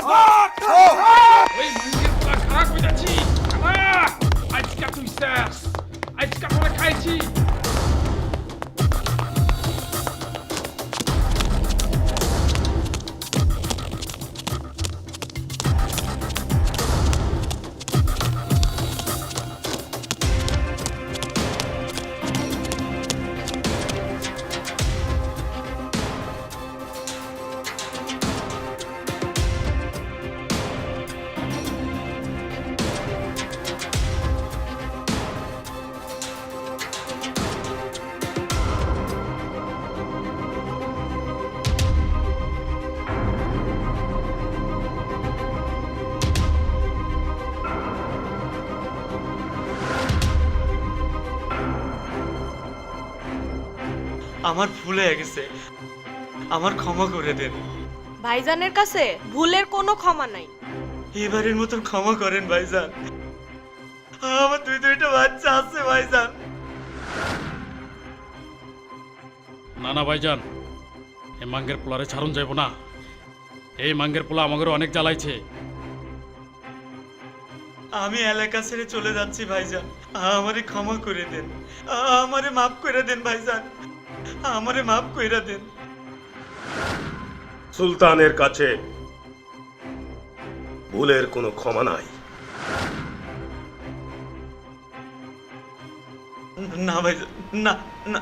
ওই মুরগির পোলা খারাপ হয়ে যাচ্ছি আজকে তুই শেষ আজকে তোরা খাইছি আমার ভুল হয়ে গেছে, আমার ক্ষমা করে দেন। ভাইজানের কাছে ভুলের কোনো ক্ষমা নাই। এবারের মতন ক্ষমা করেন ভাইজান, আমার দুইটা বাচ্চা আছে ভাইজান। না না ভাইজান, এই মাঙ্গের পোলারে ছাড়ুন যাইব না। এই মাঙ্গের পোলা আমাকে অনেক জ্বালাইছে। আমি এলাকা ছেড়ে চলে যাচ্ছি ভাইজান, আমারে ক্ষমা করে দেন, আমারে মাফ করে দেন ভাইজান, আমারে মাফ করে দেন। সুলতানের কাছে ভুলের কোনো ক্ষমা নাই। না ভাইজান, না না।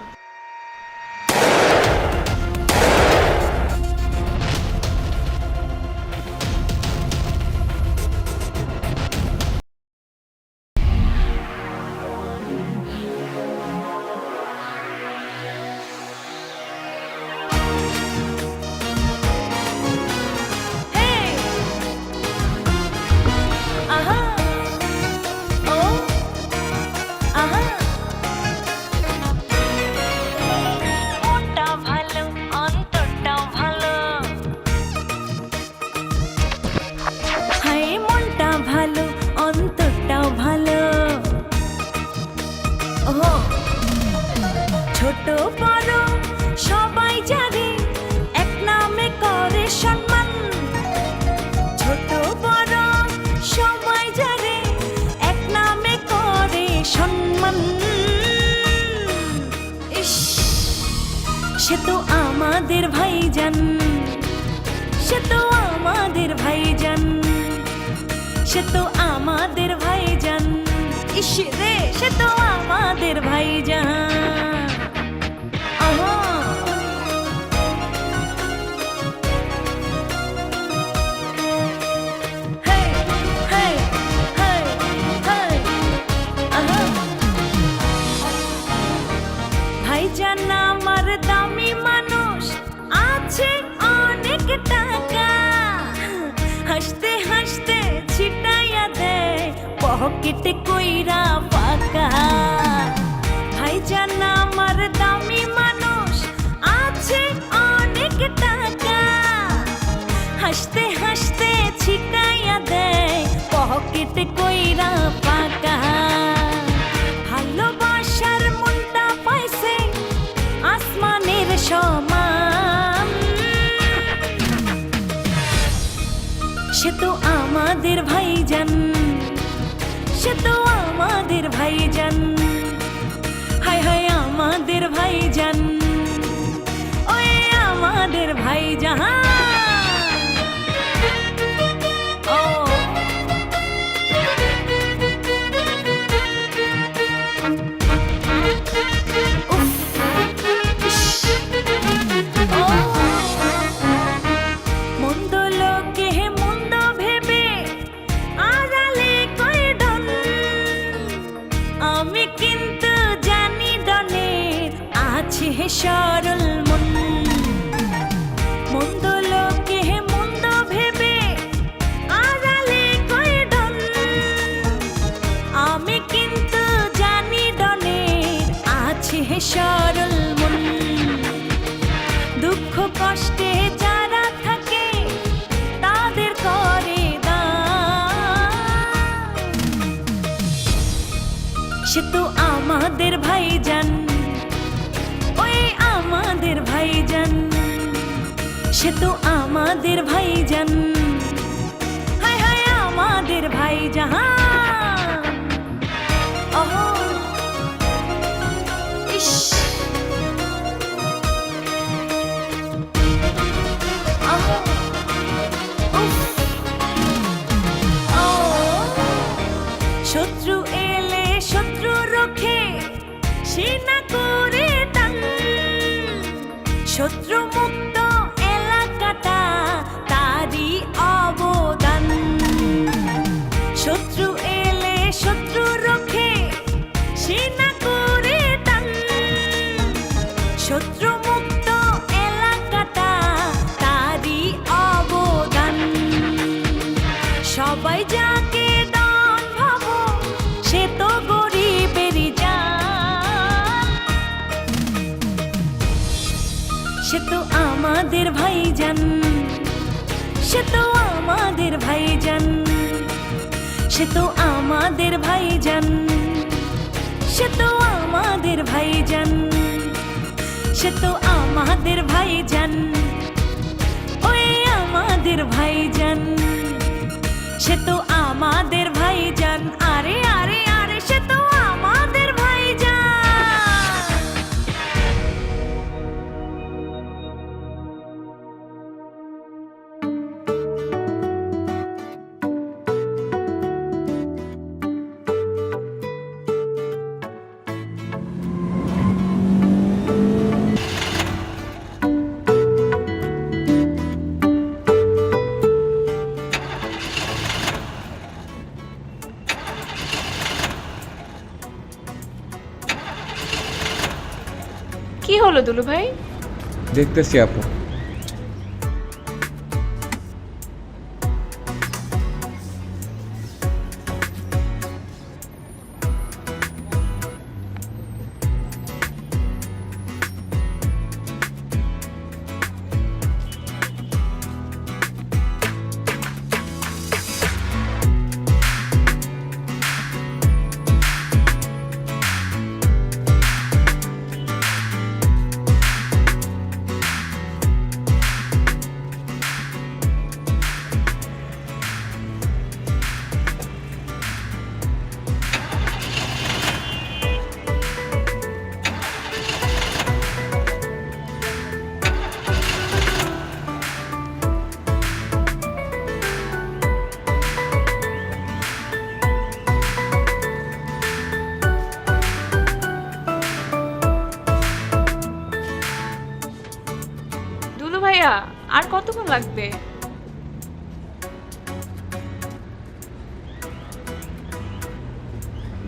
ছোট বড় সবাই জানে এক নামে করে সম্মান, ছোট বড় সবাই জানে এক নামে করে সম্মান। ইস, সে তো আমাদের ভাইজান, সে তো আমাদের ভাইজান, সে তো আমাদের ভাইজান। ইস রে, সে তো আমাদের ভাইজান। ভাইজান আমার দামি মানুষ, আছে অনেক টাকা, হাসতে হাসতে ছিটাইয়া দেয় পকেটে কইরা ফাঁকা। ভাইজান আমার দামি মানুষ, আছে অনেক টাকা, হাসতে হাসতে ছিটাইয়া দেয় পকেটে কইরা ফাঁকা। ভালোবাসার মনটা পাইছে আসমানের সমান, সে তো আমাদের ভাইজান, সে তো আমাদের ভাইজান। হায় হায় আমাদের ভাইজান, ওই আমাদের ভাইজান। মন্দ লোকে মন্দ ভেবে আড়ালে কয় ডন, আমি কিন্তু জানি ডনের আছে সরল মন। মন্দ লোকে মন্দ ভেবে আড়ালে কয় ডন, আমি কিন্তু জানি ডনের আছে সরল মন। দুঃখ কষ্টে যারা থাকে তাদের করে দান, সে তো আমাদের ভাইজান, ওই আমাদের ভাইজান, সে তো আমাদের ভাইজান, শত্রুমুক্ত এলাকাটা তারই অবদান। শত্রু এলে শত্রু রক্ষে সেনা করে টান। শত্রুমুক্ত এলাকাটা তারই অবদান। সবাই যাকে ডন ভাবো সে তো গরিবেরই জান। সে তো আমাদের ভাইজান, সে তো আমাদের ভাইজান, সে তো আমাদের ভাইজান, সে তো আমাদের ভাইজান, সে তো আমাদের ভাইজান, ওই আমাদের ভাইজান, সে তো আমাদের ভাইজান, আরে আরে আরে সে তো আমাদের ভাইজান। কি হলো দুলু ভাই? দেখতেছি আপু। দুলু ভাইয়া আর কতক্ষণ লাগবে?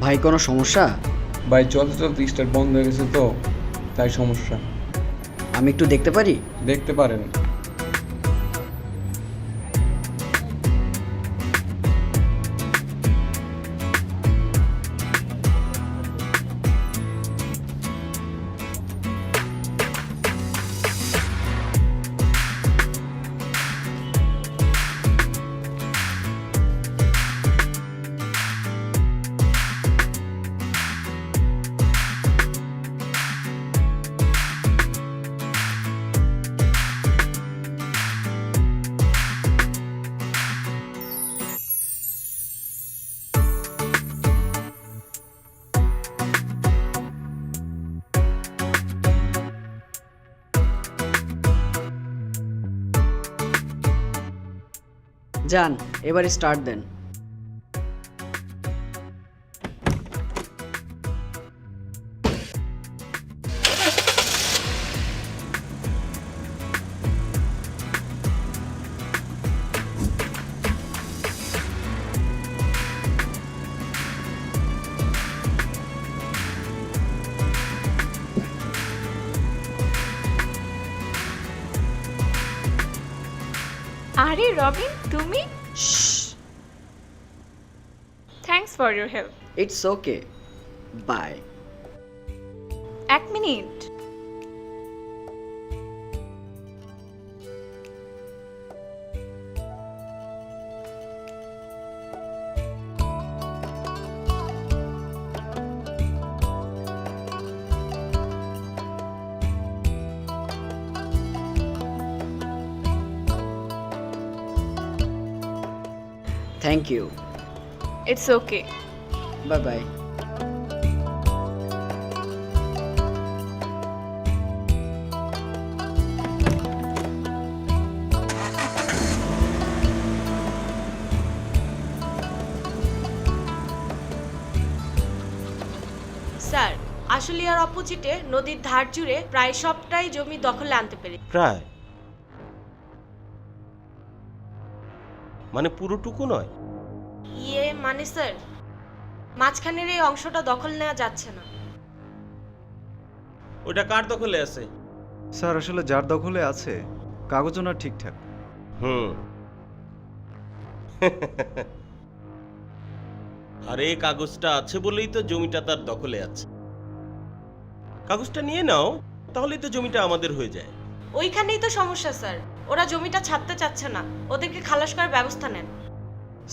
ভাই কোনো সমস্যা? ভাই চলতে চলতে স্টার্ট বন্ধ হয়ে গেছে তো তাই সমস্যা। আমি একটু দেখতে পারি? দেখতে পারেন। যান, এবার স্টার্ট দেন। আরে রবিন, তুমি? Thanks for your help. It's okay, bye. এক মিনিট। Thank you. It's okay. Bye bye. Sir আশুলিয়ার অপোজিটে নদীর ধার জুড়ে প্রায় সবটাই জমি দখলে আনতে পেরে। প্রায় মানে পুরোটুকু নয়? ইয়ে মানে স্যার, মাঝখানের এই অংশটা দখল নেওয়া যাচ্ছে না। ওটা কার দখলে আছে? স্যার আসলে যার দখলে আছে কাগজও না ঠিকঠাক। হুম। আর এই কাগজটা আছে বলেই তো জমিটা তার দখলে আছে। কাগজটা নিয়ে নাও, তাহলেই তো জমিটা আমাদের হয়ে যায়। ওইখানেই তো সমস্যা স্যার, ওরা জমিটা ছাড়তে চাচ্ছে না, ওদেরকে খালাস করার ব্যবস্থা নেন।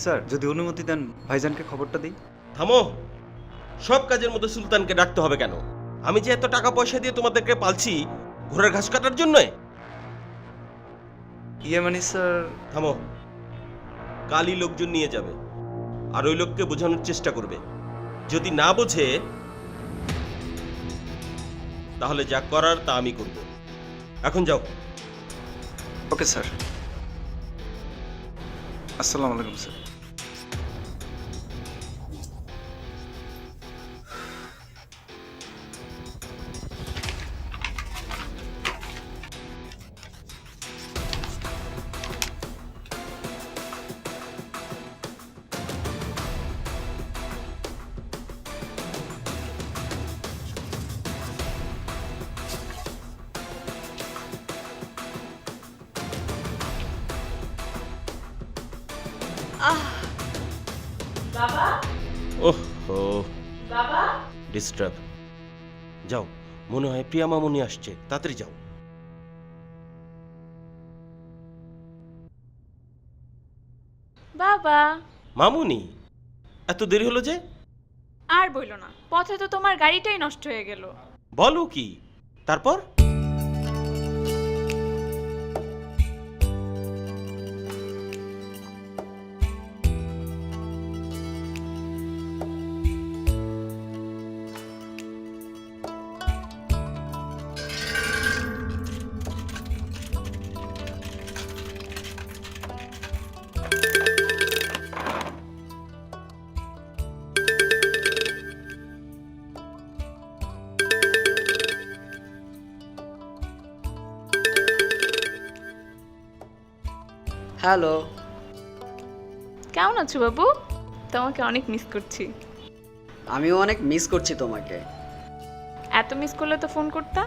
স্যার যদি অনুমতি দেন ভাইজানকে খবরটা দিই। থামো, সব কাজের মধ্যে সুলতানকে ডাকতে হবে কেন? আমি যে এত টাকা পয়সা দিয়ে তোমাদেরকে পালছি ঘোড়ার ঘাস কাটার জন্য? ইয়ে মানে স্যার। থামো, কালই লোকজন নিয়ে যাবে আর ওই লোককে বোঝানোর চেষ্টা করবে। যদি না বোঝে তাহলে যা করার তা আমি করব। এখন যাও। Okay sir. আসসালামু আলাইকুম স্যার। বাবা, ওহো, বাবা, ডিস্টার্ব। যাও, মনে হয় প্রিয়া মামুনি আসছে, তাড়াতাড়ি যাও। বাবা, মামুনি, এত দেরি হলো যে? আর বইলো না, পথে তো তোমার গাড়িটাই নষ্ট হয়ে গেল। বলো কি? তারপর? হ্যালো। কেমন আছো বাবু? তোমাকে অনেক মিস করছি। আমিও অনেক মিস করছি তোমাকে। এত মিস করলে তো ফোন করতা।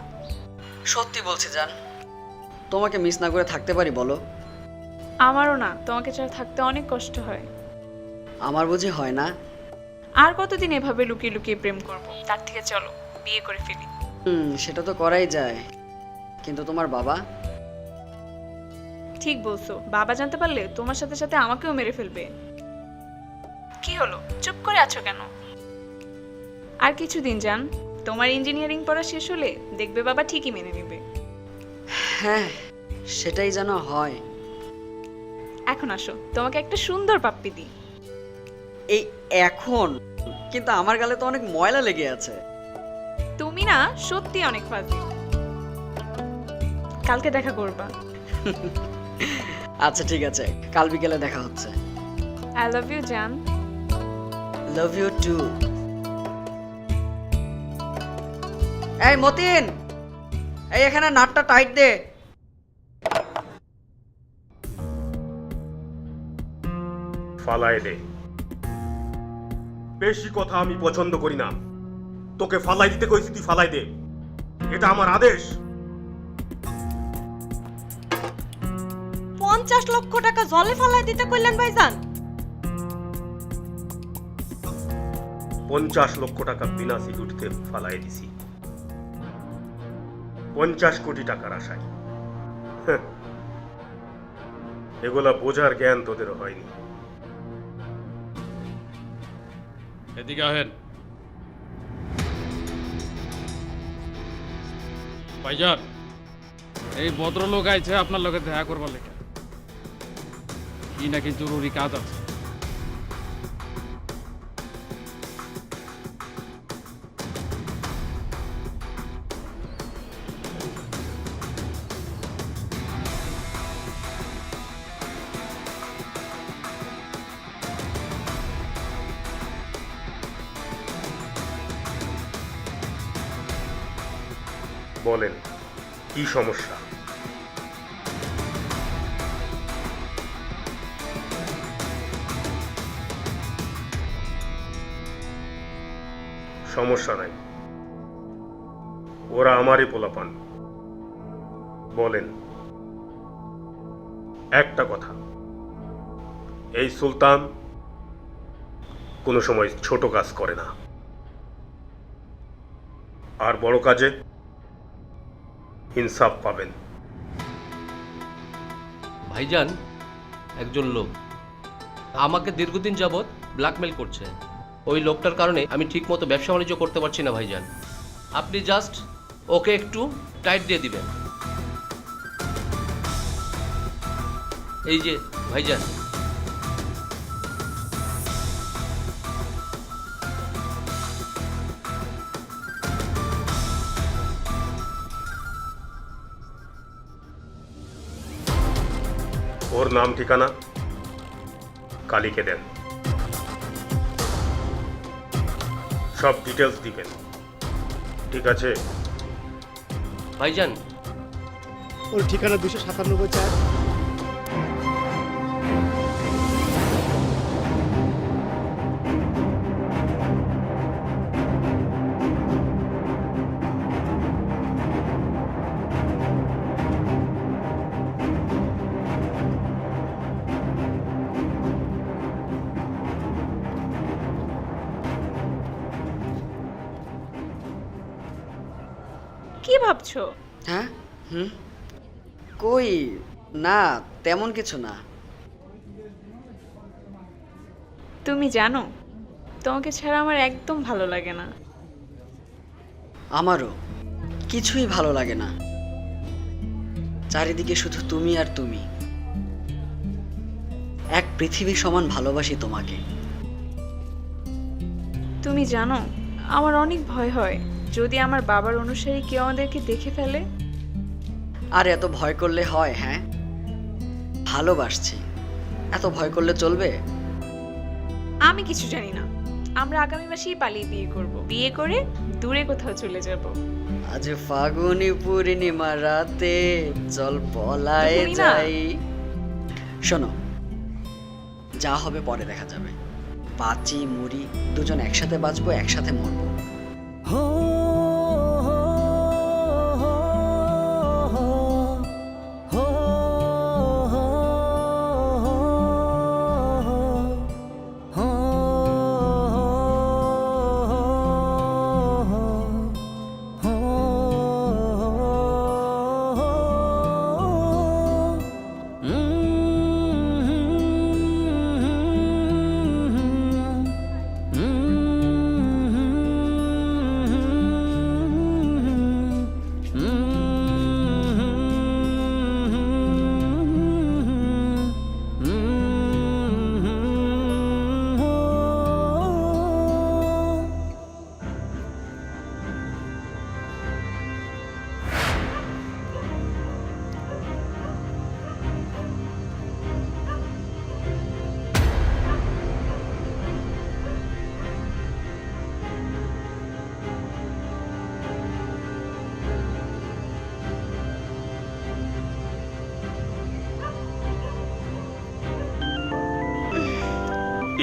সত্যি বলছি জান, তোমাকে মিস না করে থাকতে পারি বলো? আমারও না, তোমাকে ছাড়া থাকতে অনেক কষ্ট হয়। আমার বুঝি হয় না? আর কতদিন এভাবে লুকিয়ে লুকিয়ে প্রেম করব? তার থেকে চলো বিয়ে করে ফেলি। সেটা তো করাই যায়, কিন্তু তোমার বাবা? ঠিক বলছো, বাবা জানতে পারলে তোমার সাথে সাথে আমাকেও মেরে ফেলবে। কি হলো, চুপ করে আছো কেন? আর কিছুদিন যান, তোমার ইঞ্জিনিয়ারিং পড়া শেষ হলে দেখবে বাবা ঠিকই মেনে নেবে। হ্যাঁ, সেটাই যেন হয়। এখন আসো, তোমাকে একটা সুন্দর পাপ্পি দিই। এই এখন? কিন্তু আমার গালে তো অনেক ময়লা লেগে আছে। তুমি না সত্যি অনেক ফাজি। কালকে দেখা করবা। আচ্ছা ঠিক আছে, কাল বিকেলে দেখা হচ্ছে। আই লাভ ইউ জান। Love you too. এই মতিন, এই এখানে নাটটা টাইট দে। ফালায় দে। বেশি কথা আমি পছন্দ করি না। তোকে ফালাই দিতে কইছি, তুই ফালাই দে, এটা আমার আদেশ। 50 লক্ষ টাকা জলে ফেলাই দিতে কইলেন ভাইজান? 50 লক্ষ টাকা বিনা সিকিউরিটিতে ফালাই দিছি, 50 কোটি টাকার আশায়। হ্যাঁ, এগুলা বোঝার জ্ঞান তোদের হয়নি। এদিকে আহেন ভাইজান। এই ভদ্রলোক আইছে আপনার লগে দেখা করবার লেগে। কি নাকি জরুরি কাজ আছে। বলেন কি সমস্যা? সমস্যা নাই, ওরা আমারই পোলাপান। বলেন একটা কথা, এই সুলতান কোনো সময় ছোট কাজ করে না, আর বড় কাজে ইনসাফ পাবেন। ভাইজান, একজন লোক আমাকে দীর্ঘদিন যাবৎ ব্ল্যাকমেল করছে। ওই লোকটার কারণে আমি ঠিকমতো ব্যবসা বাণিজ্য করতে পারছি না ভাইজান। আপনি জাস্ট ওকে একটু টাইট দিয়ে দিবেন। এই যে ভাইজান, ওর নাম ঠিকানা কালীকে দেন, সব ডিটেলস দিবেন, ঠিক আছে? ভাইজান, ওর ঠিকানা 297-4। কি ভাবছো? হ্যাঁ, কই না, তেমন কিছু না। তুমি জানো তোমাকে ছাড়া আমার একদম ভালো লাগে না। আমারও কিছুই ভালো লাগে না, চারিদিকে শুধু তুমি আর তুমি। এক পৃথিবী সমান ভালোবাসি তোমাকে। তুমি জানো আমার অনেক ভয় হয় যদি আমার বাবার অনুসারী কেউ আমাদেরকে দেখে ফেলে। আর এত ভয় করলে হয়? হ্যাঁ, ভালোবাসছি, এত ভয় করলে চলবে? আমি কিছু জানি না, আমরা আগামী মাসেই পালিয়ে বিয়ে করব, বিয়ে করে দূরে কোথাও চলে যাব। আজ ফাগুনি পূর্ণিমা রাতে চল পলায় তুমি না। যাই। শোনো, যা হবে পরে দেখা যাবে। বাঁচি মরি দুজন একসাথে বাঁচবো, একসাথে মরবো।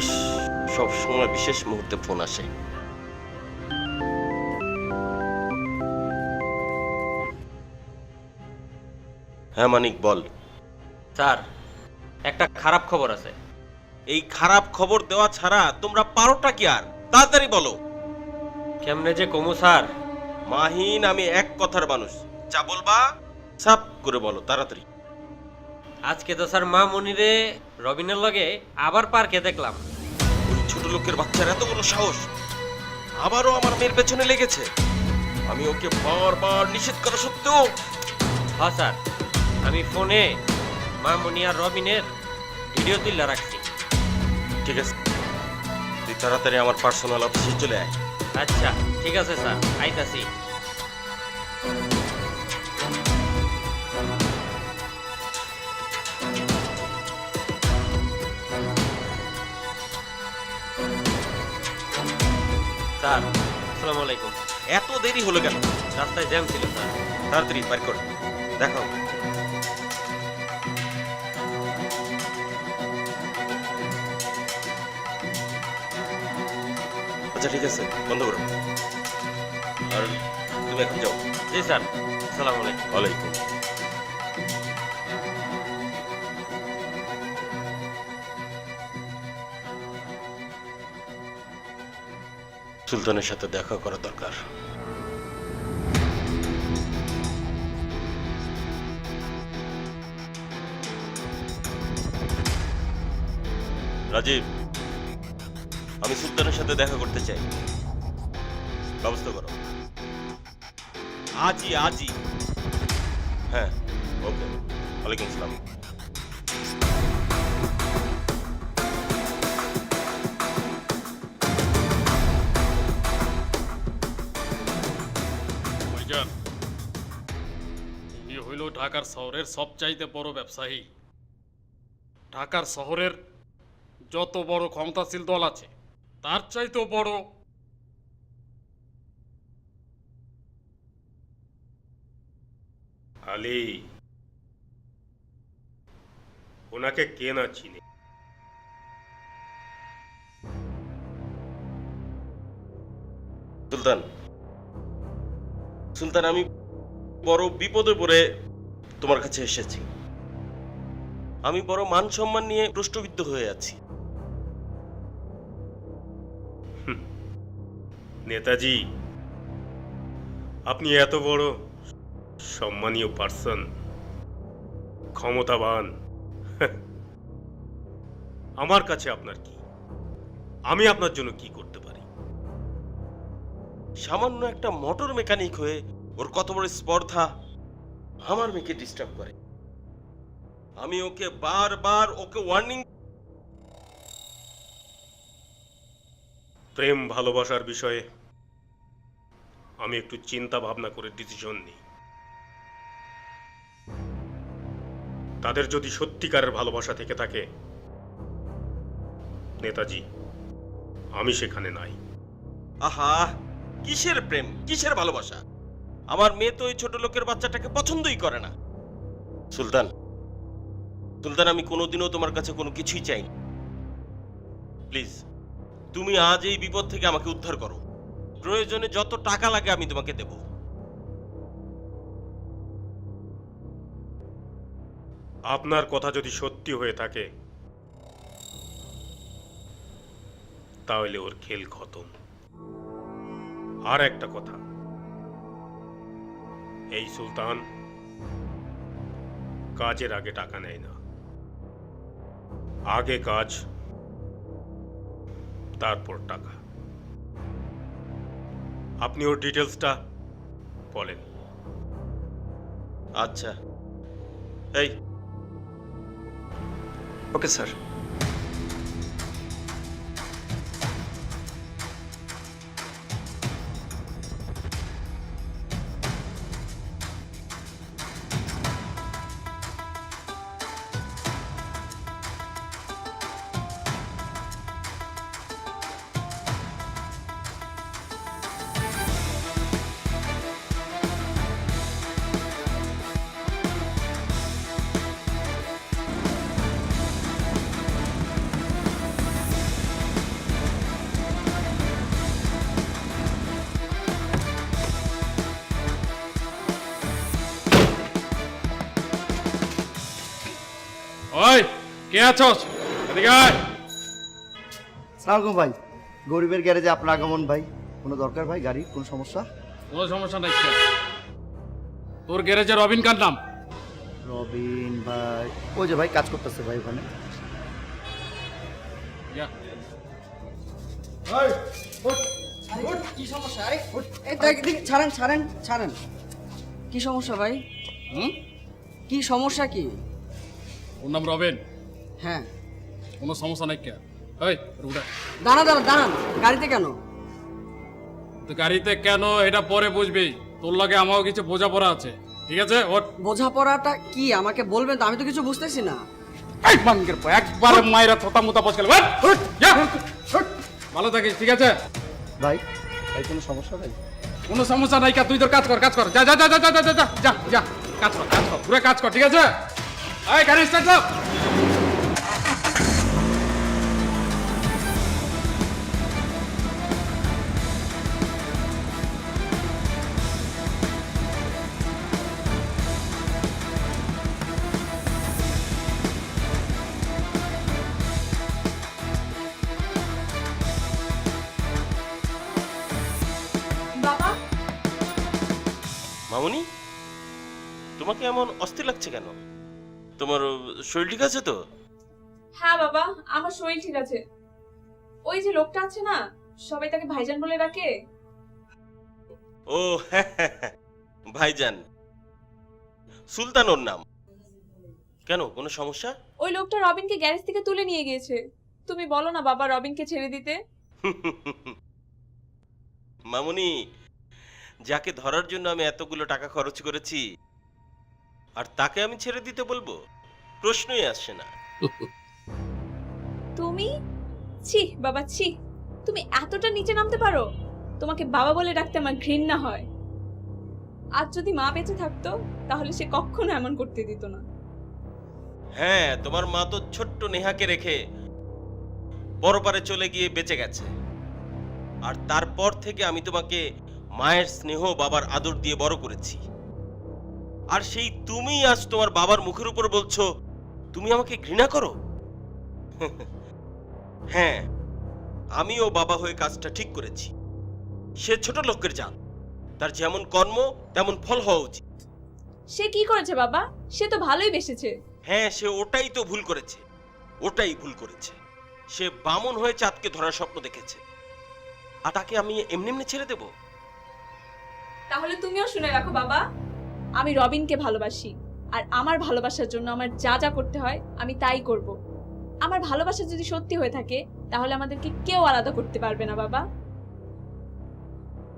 ইস, সব সময় বিশেষ মুহূর্তে ফোন আসে। হ্যাঁ মানিক, বল। স্যার, একটা খারাপ খবর আছে। এই খারাপ খবর দেওয়া ছাড়া তোমরা পারোটা কি আর? তাড়াতাড়ি বলো। কেমনে যে কমু স্যার? মাহিন, আমি এক কথার মানুষ, যা বলবা সাপ করে বলো, তাড়াতাড়ি। আজকে তো স্যার মা মনিরে রবিনের লগে আবার পার্কে দেখলাম। ওই ছোট লোকের বাচ্চার এত বড় সাহস, আবারও আমার মেয়ের পেছনে লেগেছে। আমি ওকে বারবার নিষেধ করা সত্ত্বেও। হ্যাঁ স্যার, আমি ফোনে মা মনি আর রবিনের ভিডিও তুলে রাখছি। ঠিক আছে, তুই তাড়াতাড়ি আমার পার্সোনাল অফিসে চলে আয়। আচ্ছা ঠিক আছে স্যার, আইতাছি। স্যার, আসসালামু আলাইকুম। এত দেরি হলো কেন? রাস্তায় জ্যাম ছিল স্যার। তাড়াতাড়ি বের কর, দেখাও। আচ্ছা ঠিক আছে, বন্ধ করো। আর তুমি এখন যাও। জি স্যার। আসসালামু আলাইকুম। ওয়ালাইকুম। সুলতানের সাথে দেখা করা দরকার। রাজীব, আমি সুলতানের সাথে দেখা করতে চাই, ব্যবস্থা করো। আজই আজই। হ্যাঁ, ওকে। ওয়ালাইকুম আসসালাম। ভাইজান, উনি হইল ঢাকার শহরের সবচাইতে বড় ব্যবসায়ী। ঢাকার শহরের যত বড় ক্ষমতাশীল দল আছে তার চাইতেও বড় আলী, ওনাকে কে না চিনে? সুলতান, সুলতান, আমি বড় বিপদে পড়ে তোমার কাছে এসেছি। আমি বড় মান সম্মান নিয়ে প্রশ্নবিদ্ধ হয়ে আছি। নেতাজি, আপনি এত বড় সম্মানীয় পার্সন, ক্ষমতাবান, আমার কাছে আপনার কি? আমি আপনার জন্য কি করতে পারি? সামান্য একটা মোটর মেকানিক হয়ে ওর কত বড় স্পর্ধা আমার মেয়েকে ডিস্টার্ব করে। আমি ওকে বারবার ওয়ার্নিং। প্রেম ভালোবাসার বিষয়ে আমি একটু চিন্তা ভাবনা করে ডিসিশন নিই। তাদের যদি সত্যিকারের ভালোবাসা থেকে থাকে, নেতাজি, আমি সেখানে নাই। আহা, কিসের প্রেম, কিসের ভালোবাসা? আমার মেয়ে তো ওই ছোট লোকের বাচ্চাটাকে পছন্দই করে না। সুলতান, সুলতান, আমি কোনোদিনও তোমার কাছে কোনো কিছুই চাই না। প্লিজ, তুমি আজ এই বিপদ থেকে আমাকে উদ্ধার করো। প্রয়োজনে যত টাকা লাগে আমি তোমাকে দেব। আপনার কথা যদি সত্যি হয়ে থাকে তাহলে ওর খেল খতম। আর একটা কথা, এই সুলতান কাজের আগে টাকা নেয় না, আগে কাজ তারপর টাকা। আপনি ওর ডিটেলসটা বলেন। আচ্ছা, এই ওকে স্যার। ওই কে আছস? এদিকে আয়। সালামালাইকুম ভাই, গরিবের গ্যারেজে আপনার আগমন ভাই। কোনো দরকার ভাই? গাড়ি কোনো সমস্যা? কোনো সমস্যা নাই। তোর গ্যারেজে রবিন কার নাম? রবিন ভাই ওই যে ভাই কাজ করতেছে ভাই ওখানে। যা। কি সমস্যা? আরে এই দেখ, ছাড়েন ছাড়েন ছাড়েন। কি সমস্যা ভাই? কি সমস্যা? কি? ওর নাম রবিন? হ্যাঁ। কোনো সমস্যা নাই কে? ওই রুডা, দাঁড়া দাঁড়া দাঁড়ান। গাড়িতে কেন? তো গাড়িতে কেন এটা পরে বুঝবি। তোর লাগে আমারও কিছু বোঝাপড়া আছে, ঠিক আছে? ওর বোঝাপড়াটা কি আমাকে বলবেন তো? আমি তো কিছু বুঝতেছি না। এই মাঙ্গের পর একবারে মাইরা থোতা মুতা পছকে ভালো থাকিস, ঠিক আছে? ভাই ভাই কোনো সমস্যা ভাই? কোনো সমস্যা নাই, তুই তোর কাজ কর, যা যা যা যা যা যা যা যা যা কাজ কর, পুরো কাজ কর, ঠিক আছে? এই গাড়ি স্টার্ট দাও। বাবা, মামুনি, তোমাকে এমন অস্থির লাগছে কেন? তোমার শরীর ঠিক আছে তো? হ্যাঁ বাবা, আমার শরীর ঠিক আছে। ওই যে লোকটা আছে না, সবাই তাকে ভাইজান বলে ডাকে। ও ভাইজান, সুলতান ওর নাম। কেন, কোনো সমস্যা? ওই লোকটা রবিনকে গ্যারেজ থেকে তুলে নিয়ে গিয়েছে। তুমি বলো না বাবা রবিনকে ছেড়ে দিতে। মামুনি, যাকে ধরার জন্য আমি এতগুলো টাকা খরচ করেছি, আর তাকে আমি ছেড়ে দিতে বলবো? প্রশ্নই আসছে না। তুমি ছি বাবা, ছি। তুমি এতটা নিচে নামতে পারো? তোমাকে বাবা বলে ডাকতে আমার ঘৃণা হয়। আজ যদি মা বেঁচে থাকতো তাহলে সে কখনো এমন করতে দিত না। হ্যাঁ, তোমার মা তো ছোট্ট নেহাকে রেখে পরপারে চলে গিয়ে বেঁচে গেছে, আর তারপর থেকে আমি তোমাকে মায়ের স্নেহ, বাবার আদর দিয়ে বড় করেছি। আর সেই তুমি আজ তোমার বাবার মুখের উপর বলছো তুমি আমাকে ঘৃণা করো? হ্যাঁ, আমিও বাবা হয়ে কাজটা ঠিক করেছি। সে ছোট লোকের জাত, তার যেমন কর্ম তেমন ফল হওয়া উচিত। সে কি করেছে বাবা? সে তো ভালোই বেসেছে। হ্যাঁ, সে ওটাই তো ভুল করেছে, ওটাই ভুল করেছে। সে বামন হয়ে চাঁদকে ধরার স্বপ্ন দেখেছে, আর তাকে আমি এমনি এমনি ছেড়ে দেব? তাহলে তুমিও শুনে রাখো বাবা, আমি রবিনকে ভালোবাসি, আর আমার ভালোবাসার জন্য আমার যা যা করতে হয় আমি তাই করব। আমার ভালোবাসা যদি সত্যি হয়ে থাকে তাহলে আমাদেরকে কেউ আলাদা করতে পারবে না বাবা।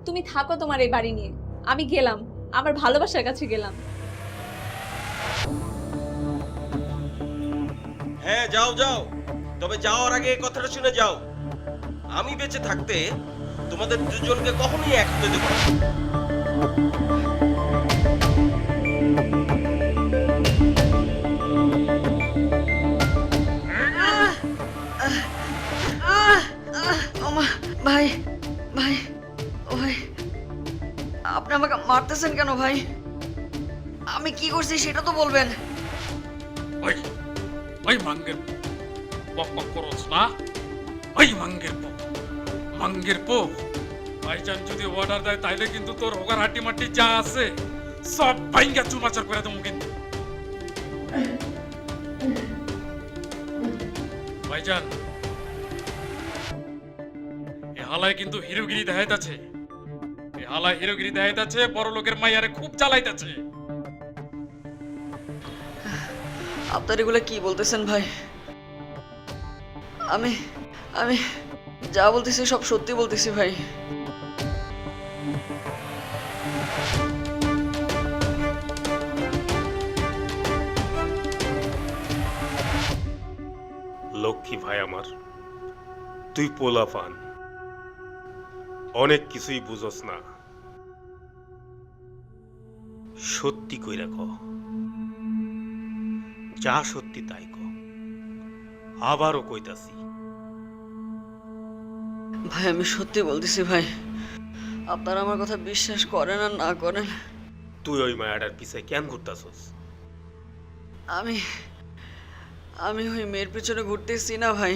তুমি থাকো তোমার এই বাড়ি নিয়ে, আমি গেলাম, আমার ভালোবাসার কাছে গেলাম। হ্যাঁ, যাও যাও, তবে যাওয়ার আগে এই কথাটা শুনে যাও, আমি বেঁচে থাকতে তোমাদের দুজনকে কখনোই এক হতে দেব না। ভাই ভাই ও ভাই, আপনি আমাকে মারতেছেন কেন ভাই? আমি কি করছি সেটা তো বলবেন। ওই ওই মাঙ্গের বক বক করছ না? ওই মাঙ্গের পো ভাইজান যদি অর্ডার দেয় তাইলে কিন্তু তোর হোগার হাটি মাটি যা আছে সব ভাইঙ্গা চুমাচার করে দেবো কিন্তু। ভাইজান, এ হালায় কিন্তু হিরোগিরি দেখাইতাছে, এ হালায় হিরোগিরি দেখাইতাছে, বড় লোকের মাইয়ারে খুব জ্বালাইতাছে। আপনার এগুলো কি বলতেছেন ভাই? আমি আমি যা বলতেছি সব সত্যি বলতেছি ভাই। লক্ষ্মী ভাই আমার, তুই পোলাপান, অনেক কিছুই বুঝস না। সত্যি কইরা ক, যা সত্যি তাই ক। আবারও কইতাছি, ভাই আমি সত্যি বলতেছি ভাই, আপনারা আমার কথা বিশ্বাস করেন আর না করেন, তুই ওই মায়াটার পিছে কেন ঘুরতাছস? আমি আমি ওই মেয়ের পেছনে ঘুরতেছি না ভাই।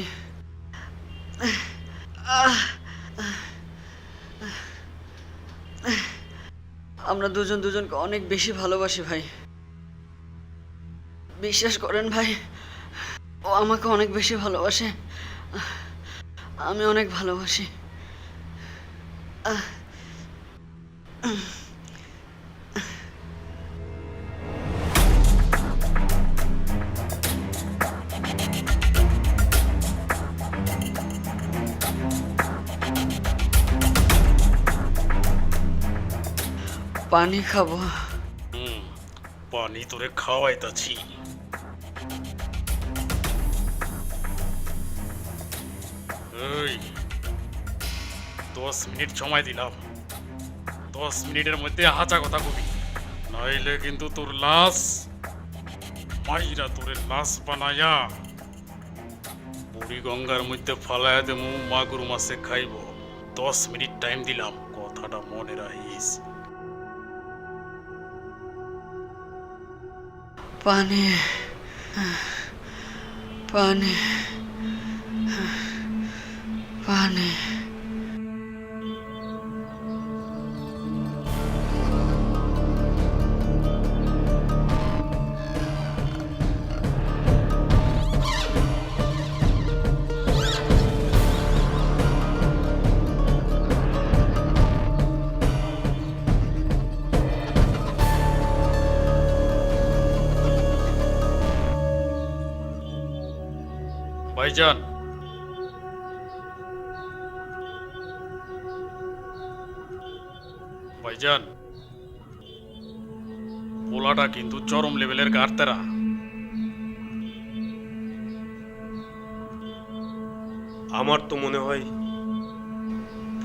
আমরা দুজন দুজনকে অনেক বেশি ভালোবাসি ভাই, বিশ্বাস করেন ভাই। ও আমাকে অনেক বেশি ভালোবাসে, আমি অনেক ভালোবাসি। পানি খাবো? পানি তোরে খাওয়াইতাছি। এই 10 মিনিট সময় দিলাম, 10 মিনিটের মধ্যে হাঁচা কথা কবি, নইলে কিন্তু তোর লাশ মাইরা তোর লাশ বানায়া বুড়ি গঙ্গার মধ্যে ফালায়া দেবো, মাগুর মাছে খাইব। 10 মিনিট টাইম দিলাম, কথাটা মনে রাখিস। পানি পানি পানি ভাইজান, ভাইজান, পোলাটা কিন্তু চরম লেভেলের গাড়তেরা। আমার তো মনে হয়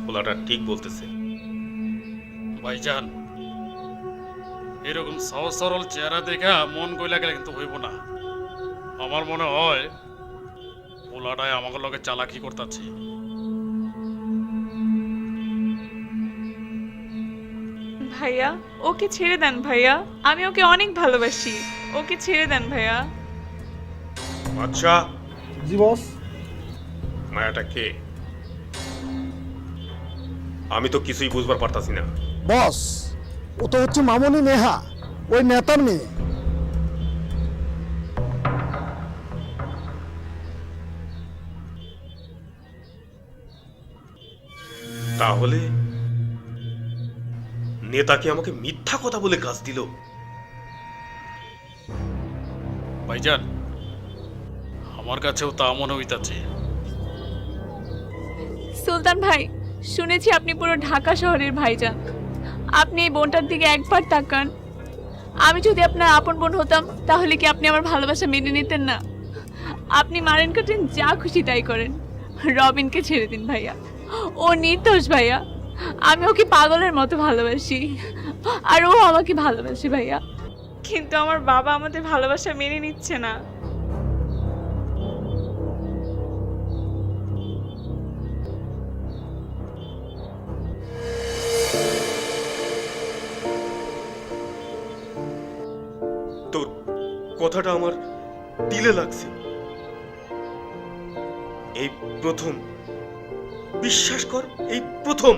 পোলাটা ঠিক বলতেছে। ভাইজান, এরকম সহজ সরল চেহারা দেখা মন গইলা গেলে কিন্তু হইব না। আমার মনে হয় পোলাটায় আমাকে লগে চালাকি করতেছে। ভাইয়া, ওকে ছেড়ে দেন ভাইয়া, আমি ওকে অনেক ভালোবাসি, ওকে ছেড়ে দেন ভাইয়া। আচ্ছা, জি বস। মায়াটা কে? আমি তো কিছুই বুঝবার পারতাছি না। বস, ও তো হচ্ছে মামনি নেহা, ওই নেতার মেয়ে। তাহলে নেতাকে আমাকে মিথ্যা কথা বলে কাজ দিল। ভাইজান, আমার কাছেও তা মনে হইতাছে। সুলতান ভাই, শুনেছি আপনি পুরো ঢাকা শহরের ভাইজান। আপনি এই বোনটার দিকে একবার তাকান। আমি যদি আপনার আপন বোন হতাম তাহলে কি আপনি আমার ভালোবাসা মেনে নিতেন না? আপনি মারেন কাটেন যা খুশি তাই করেন, রবিনকে ছেড়ে দিন ভাইয়া, ও নির্দোষ ভাইয়া। আমি ওকে পাগলের মতো ভালোবাসি, আর ও আমাকে ভালোবাসে ভাইয়া, কিন্তু আমার বাবা আমাদের ভালোবাসা মেনে নিচ্ছে না। তোর কথাটা আমার দিলে লাগছে। এই প্রথম, বিশ্বাস কর, এই প্রথম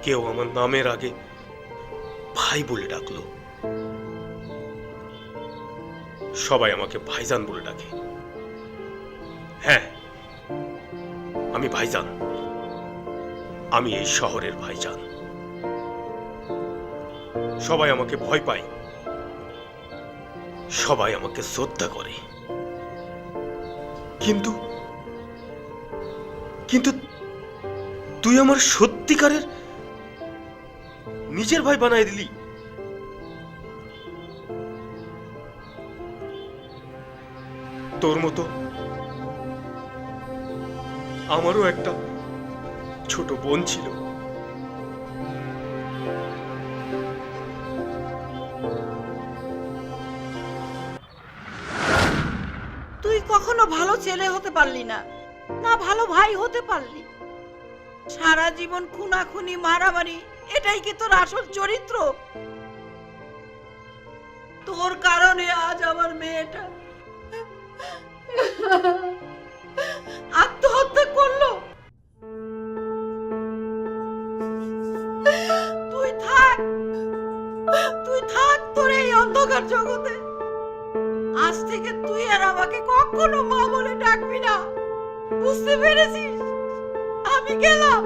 কেউ আমার নামের আগে ভাই বলে ডাকলো। সবাই আমাকে ভাইজান বলে ডাকে। হ্যাঁ, আমি ভাইজান, আমি এই শহরের ভাইজান। সবাই আমাকে ভয় পায়, সবাই আমাকে শ্রদ্ধা করে, কিন্তু কিন্তু তুই আমার সত্যিকারের নিজের ভাই বানাই দিলি। তোর মতো আমারও একটা ছোট বোন ছিল। তুই কখনো ভালো ছেলে হতে পারলি না, না ভালো ভাই হতে পারলি। সারা জীবন খুনাখুনি মারামারি, এটাই কি তোর আসল চরিত্র? তোর কারণে আজ আমার মেয়েটা আত্মহত্যা করলো। তুই থাক, তুই থাক তোর এই অন্ধকার জগতে। আজ থেকে তুই আর আমাকে কখনো মা বলে ডাকবি না, বুঝতে পেরেছিস? আমি গেলাম।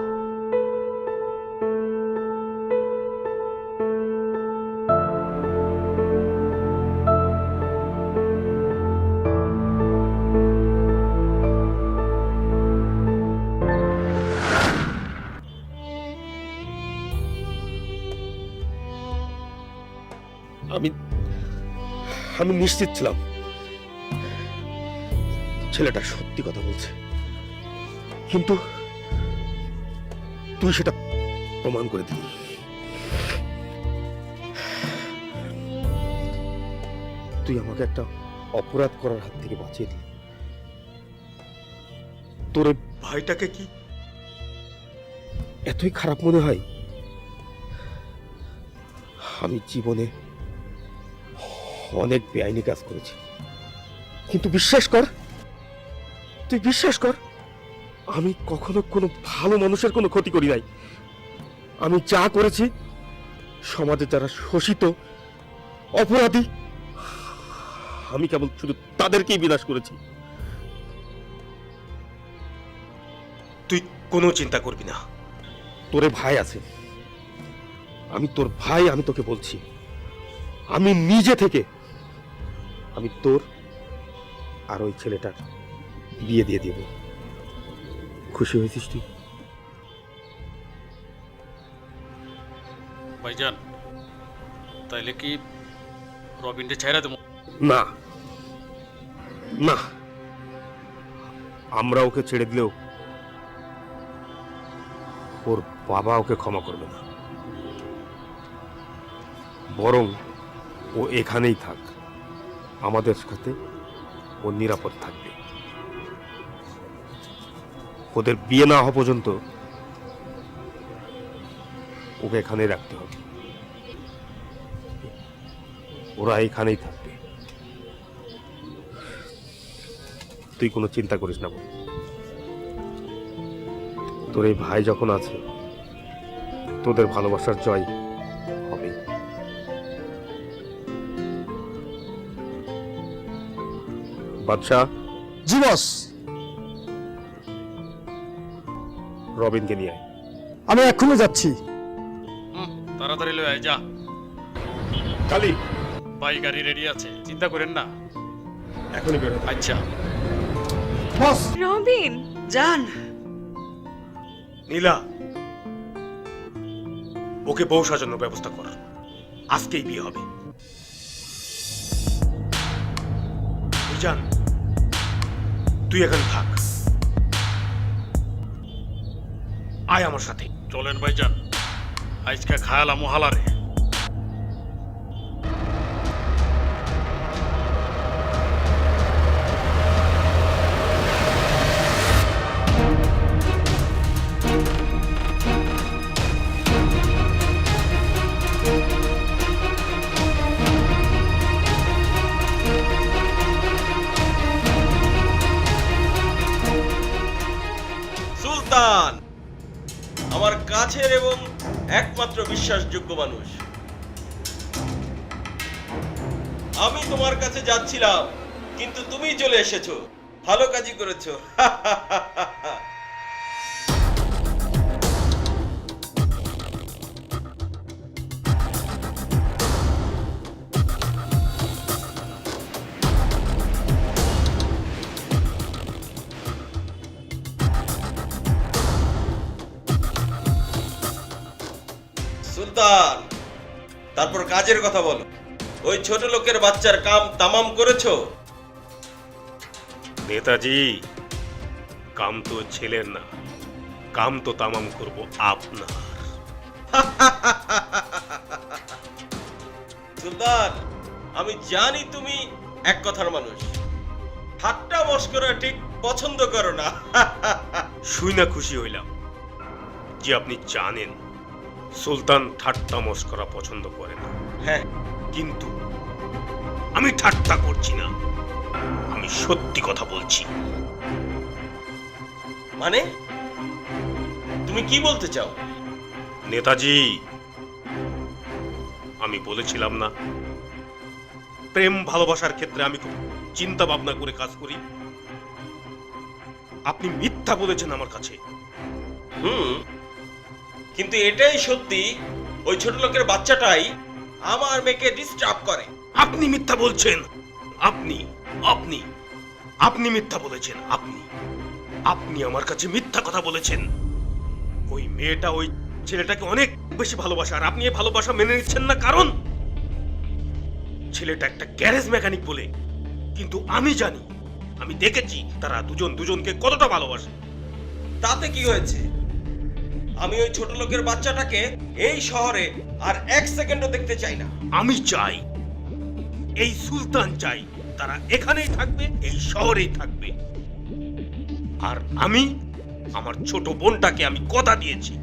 আমি নিশ্চিত ছিলাম ছেলেটা সত্যি কথা বলছে, কিন্তু তুই সেটা প্রমাণ করে দিবি। তুই আমাকে একটা অপরাধ করার হাত থেকে বাঁচিয়ে দিলি। তোর ওই ভাইটাকে কি এতই খারাপ মনে হয়? আমি জীবনে অনেক বেআইনি কাজ করেছি, কিন্তু বিশ্বাস কর, তুই বিশ্বাস কর, আমি কখনো কোনো ভালো মানুষের কোনো ক্ষতি করি নাই। আমি যা করেছি সমাজে যারা শোষিত অপরাধী, আমি কেবল শুধু তাদেরকেই বিনাশ করেছি। তুই কোনো চিন্তা করবি না, তোরে ভাই আছে, আমি তোর ভাই, আমি তোকে বলছি, আমি নিজে থেকে আমি তোর আর ওই ছেলেটার বিয়ে দিয়ে দেব। খুশি হয়েছিস তুই? ভাইজান তাইলে কি রবিনকে ছেড়ে দেবো? না না, আমরা ওকে ছেড়ে দিলেও ওর বাবা ওকে ক্ষমা করবে না। বরং ও এখানেই থাক, আমাদের সাথে ও নিরাপদ থাকবে। ওদের বিয়ে না হওয়া পর্যন্ত ওকে এখানেই রাখতে হবে। ওরা এখানেই থাকবে, তুই কোনো চিন্তা করিস না। তোর এই ভাই যখন আছে, তোদের ভালোবাসার জয় হবে। বাদশাহ। জি বস। রবিনকে নিয়ে আয়। আমি এক্ষুনি যাচ্ছি। তাড়াতাড়ি লয়ে আয়, যা। কালি ভাই গাড়ি রেডি আছে, চিন্তা করেন না, এখনই বেরো। আচ্ছা বস। রবিন জান, নীলা, ওকে বউ সাজানোর ব্যবস্থা কর, আজকেই বিয়ে হবে। জান, তুই এখানে থাক, আয় আমার সাথে। চলেন ভাইজান, আজকে খায়ালা মহালারে। সুলতান আমার কাছের এবং একমাত্র বিশ্বাসযোগ্য মানুষ। আমি তোমার কাছে যাচ্ছিলাম, কিন্তু তুমি চলে এসেছো, ভালো কাজই করেছো। সুলতান, তারপর কাজের কথা বলো। ওই ছোট লোকের বাচ্চার কাম তামাম করেছো? নেতাজি, কাম তো ছেলের না, কাম তো তামাম করব আপনার। সুলতান, আমি জানি তুমি এক কথার মানুষ, ঠাট্টা মস্করা ঠিক পছন্দ করো না। শুই না খুশি হইলাম যে আপনি জানেন সুলতান ঠাট্টা মস্করা পছন্দ করে না। হ্যাঁ, কিন্তু আমি ঠাট্টা করছি না, আমি সত্যি কথা বলছি। মানে তুমি কি বলতে চাও? নেতাজি, আমি বলেছিলাম না প্রেম ভালোবাসার ক্ষেত্রে আমি খুব চিন্তা ভাবনা করে কাজ করি। আপনি মিথ্যা বলেছেন আমার কাছে। কিন্তু এটাই সত্যি, ওই ছোট লোকের বাচ্চাটাই আমার মেয়েকে ডিস্টার্ব করে। আপনি মিথ্যা বলছেন, আপনি আপনি আপনি মিথ্যা বলেছেন। আপনি আমার কাছে মিথ্যা কথা বলেছেন। ওই মেয়েটা ওই ছেলেটাকে অনেক বেশি ভালোবাসে, আর আপনি এই ভালোবাসা মেনে নিচ্ছেন না, কারণ ছেলেটা একটা গ্যারেজ মেকানিক বলে। কিন্তু আমি জানি, আমি দেখেছি তারা দুজন দুজনকে কতটা ভালোবাসে। তাতে কি হয়েছে? আমি ওই ছোট লোকের বাচ্চাটাকে এই শহরে আর এক সেকেন্ডও দেখতে চাই না। আমি চাই, এই সুলতান চাই তারা এখানেই থাকবে, এই শহরেই থাকবে। আর আমি আমার ছোট বোনটাকে আমি কথা দিয়েছি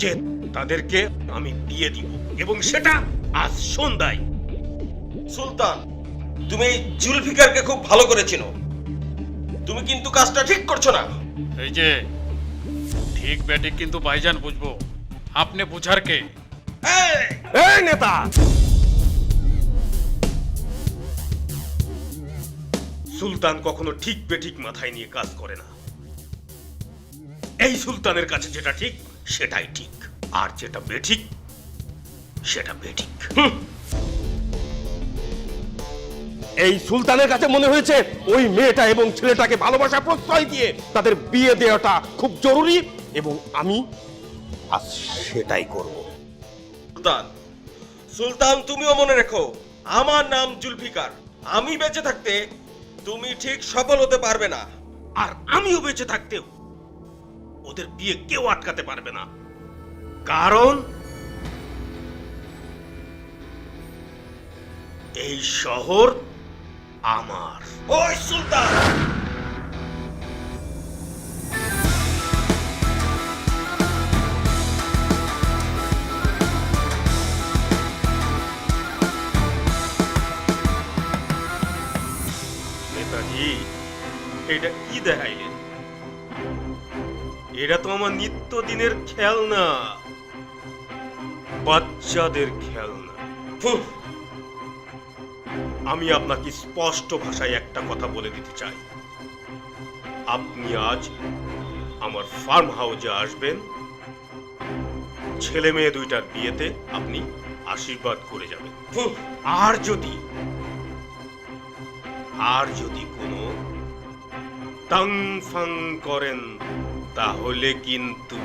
যে তাদেরকে আমি বিয়ে দিব, এবং সেটা আজ সন্ধ্যায়। সুলতান, তুমি এই জুলফিকারকে খুব ভালো করে চেনো, তুমি কিন্তু কাজটা ঠিক করছো না। এই যে ঠিক ব্যাটিক কিন্তু ভাইজান বুঝবো, আপনি বুঝার কে? এই নেতা, সুলতান কখনো ঠিক বেঠিক মাথায় নিয়ে কাজ করে না। এই সুলতানের কাছে যেটা ঠিক সেটাই ঠিক, আর যেটা বেঠিক সেটা বেঠিক। এই সুলতানের কাছে মনে হয়েছে ওই মেয়েটা এবং ছেলেটাকে ভালোবাসা প্রশ্রয় দিয়ে তাদের বিয়ে দেওয়াটা খুব জরুরি, এবং আমি আজ সেটাই করব। সুলতান, সুলতান, তুমিও মনে রেখো, আমার নাম জুলফিকার। আমি বেঁচে থাকতে তুমি ঠিক সফল হতে পারবে না, আর আমিও বেঁচে থাকতেও ওদের বিয়ে কেউ আটকাতে পারবে না, কারণ এই শহর আমার। ওই সুলতান! নেতাজি, এটা কি দেখাইলেন? এটা তো আমার নিত্যদিনের খেলনা, বাচ্চাদের খেলনা। ফুহ! আমি আপনাকে স্পষ্ট ভাষায় একটা কথা বলে দিতে চাই, আপনি আজ আমার ফার্ম হাউসে আসবেন, ছেলে মেয়ে দুইটার বিয়েতে আপনি আশীর্বাদ করে যাবেন। ফুহ! আর যদি কোনো তাং ফাং করেন তাহলে কিন্তু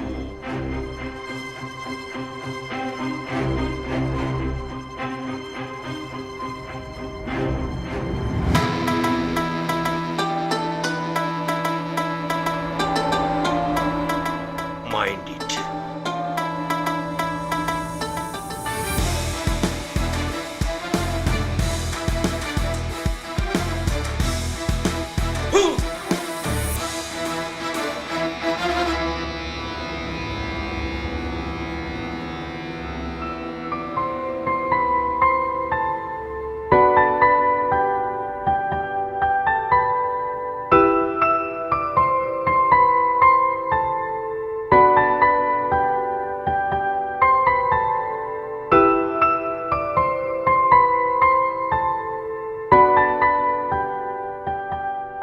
মাইন্ড ইট।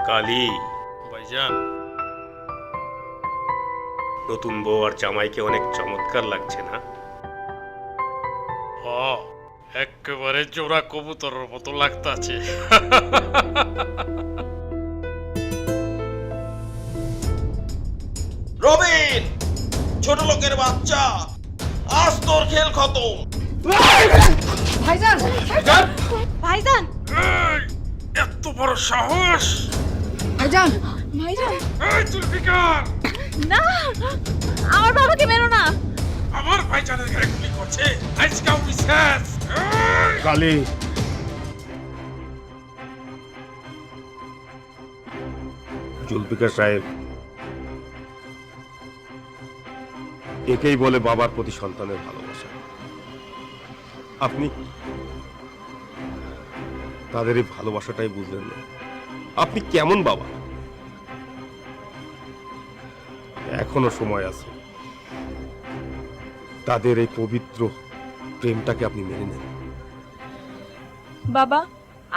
কালী, ভাইজান, নতুন বউ আর জামাইকে অনেক চমৎকার লাগছে না? একেবারে জোড়া কবুতরের মতো লাগতাছে। রবিন, ছোট লোকের বাচ্চা, আজ তোর খেল খতম। ভাইজান! ভাইজান! এই, এত বড় সাহস! ভাইজান! ভাইজান! এই জুলফিকার, না, আমার বাবাকে মেরো না। আমার ভাইজানের গায়ে গুলি করছে, আজকাও বিশেষ। কালী, জুলফিকার সাহেব, একেই বলে বাবার প্রতি সন্তানের ভালোবাসা। আপনি তাদের এই ভালোবাসাটাই বুঝলেন না। আপনি কেমন বাবা? এখনো সময় আছে, তাদের এই পবিত্র প্রেমটাকে আপনি মেনে নেন। বাবা,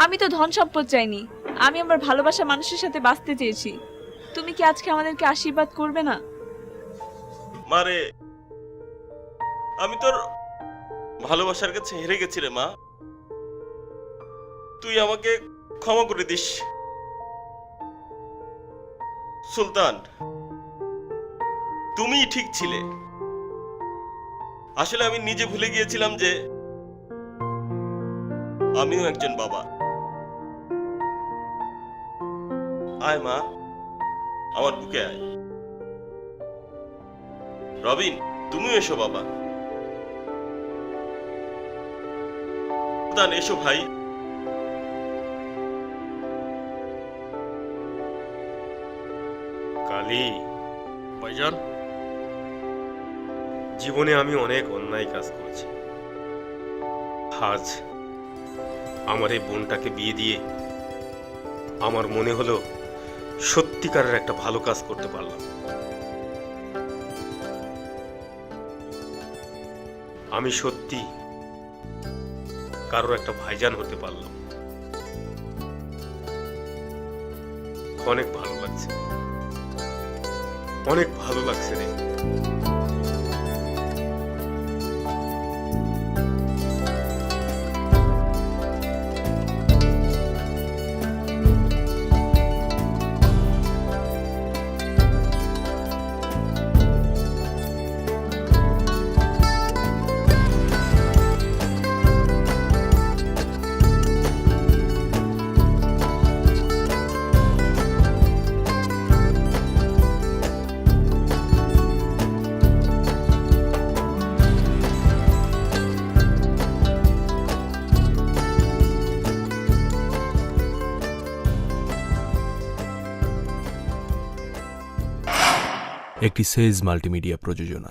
আমি তো ধন সম্পদ চাইনি, আমি আমার ভালোবাসা মানুষের সাথে বাঁচতে চেয়েছি। তুমি কি আজকে আমাদেরকে আশীর্বাদ করবে না? মারে, আমি তোর ভালোবাসার কাছে হেরে গেছি রে মা, তুই আমাকে ক্ষমা করে দিস। সুলতান, তুমিই ঠিক ছিলে। আসলে আমি নিজে ভুলে গিয়েছিলাম যে আমিও একজন বাবা। আয় মা, আমার বুকে আয়। রবিন, তুমিও এসো বাবা। সুলতান এসো ভাই। কালী, ভাইজান, জীবনে আমি অনেক অন্যায় কাজ করেছি। আজ আমার এই বোনটাকে বিয়ে দিয়ে আমার মনে হলো সত্যিকারের একটা ভালো কাজ করতে পারলাম। আমি সত্যি কারোর একটা ভাইজান হতে পারলাম। অনেক ভালো লাগছে, অনেক ভালো লাগছে রে। একটি সেজ মাল্টিমিডিয়া প্রযোজনা।